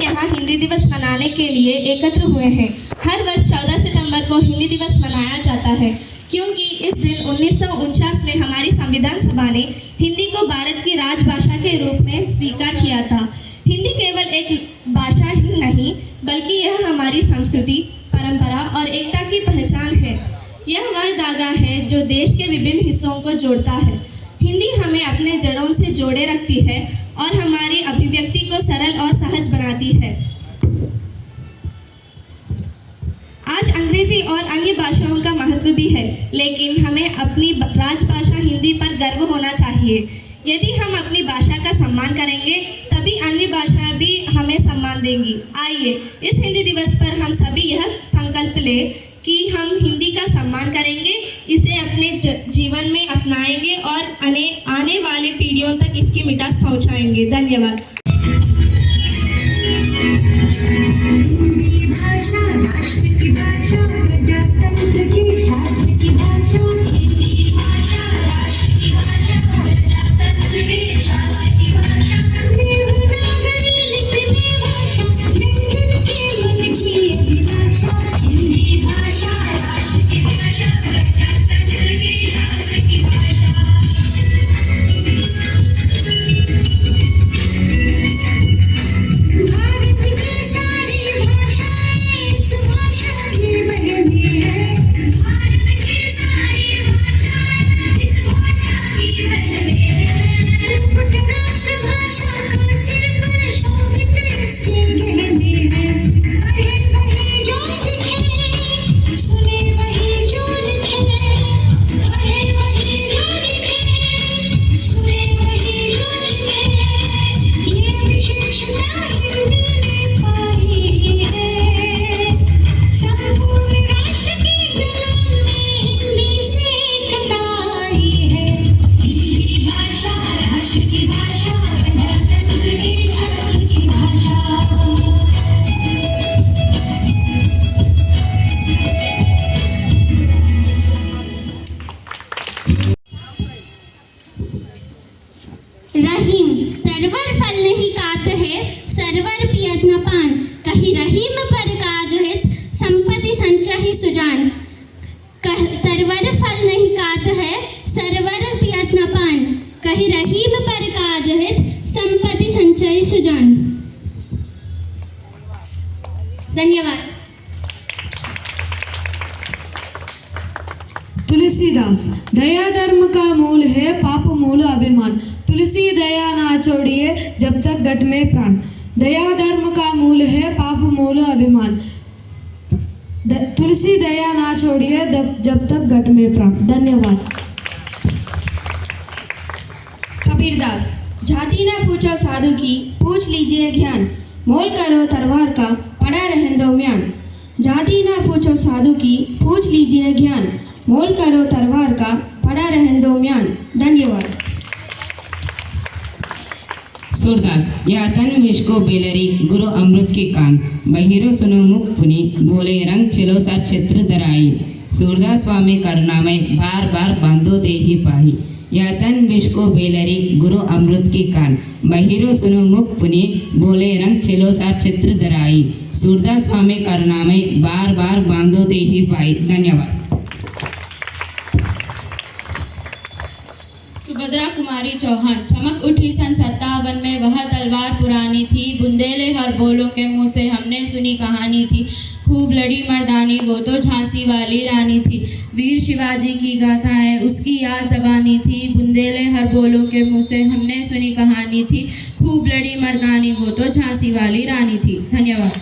यहाँ हिंदी दिवस मनाने के लिए एकत्र हुए हैं। हर वर्ष 14 सितंबर को हिंदी दिवस मनाया जाता है क्योंकि इस दिन 1949 में हमारी संविधान सभा ने हिंदी को भारत की राजभाषा के रूप में स्वीकार किया था। हिंदी केवल एक भाषा ही नहीं बल्कि यह हमारी संस्कृति, परंपरा और एकता की पहचान है। यह वह धागा है जो देश के विभिन्न हिस्सों को जोड़ता है। हिंदी हमें अपने जड़ों से जोड़े रखती है और हमारी अभिव्यक्ति को सरल और सहज बनाती है। आज अंग्रेजी और अन्य भाषाओं का महत्व भी है, लेकिन हमें अपनी राजभाषा हिंदी पर गर्व होना चाहिए। यदि हम अपनी भाषा का सम्मान करेंगे तभी अन्य भाषाएं भी हमें सम्मान देंगी। आइए इस हिंदी दिवस पर हम सभी यह संकल्प लें कि हम हिंदी का सम्मान करेंगे, इसे अपने जीवन में अपनाएंगे और आने वाले पीढ़ियों तक इसकी मिठास पहुंचाएंगे। धन्यवाद। रहीम तरवर फल नहीं कात है, सरवर पियत न पान। कही रहीम पर काज हित, संपत्ति संचहि सुजान। तरवर फल नहीं कात है, सरवर पियत न पान। कही रहीम पर काज हित, संपत्ति संचहि सुजान। धन्यवाद। तुलसीदास। दया धर्म का मूल है, पाप मूल अभिमान। तुलसी दया ना छोड़िए जब तक घट में प्राण। दया धर्म का मूल है, पाप मूल अभिमान। तुलसी दया ना छोड़िए जब तक घट में प्राण। धन्यवाद। कबीरदास। जाति ना पूछो साधु की, पूछ लीजिए ज्ञान। मोल करो तलवार का, पड़ा रहने दो म्यान। जाति ना पूछो साधु की, पूछ लीजिए ज्ञान। मोल करो तलवार का, पड़ा रहने दो म्यान। धन्यवाद। सूरदास। यह तन विष को बेलरी, गुरु अमृत के कान। बहिरो सुनो मुख पुनि, बोले रंग चलो सा क्षेत्र दराई। सूरदास स्वामी करुणामय, बार बार बांधो देहि पाही। यह तन विष को बेलरी, गुरु अमृत के कान। बहिरो सुनो मुख पुनि, बोले रंग चलो सा क्षेत्र दराई। सूरदास स्वामी करुणामय, बार बार बांधो देहि पाही। धन्यवाद। सुभद्रा कुमारी चौहान। चमक उठी सन 57 में वह तलवार पुरानी थी। बुंदेले हर बोलों के मुंह से हमने सुनी कहानी थी। खूब लड़ी मर्दानी वो तो झांसी वाली रानी थी। वीर शिवाजी की गाथाएं उसकी याद जबानी थी। बुंदेले हर बोलों के मुंह से हमने सुनी कहानी थी। खूब लड़ी मर्दानी वो तो झांसी वाली रानी थी। धन्यवाद।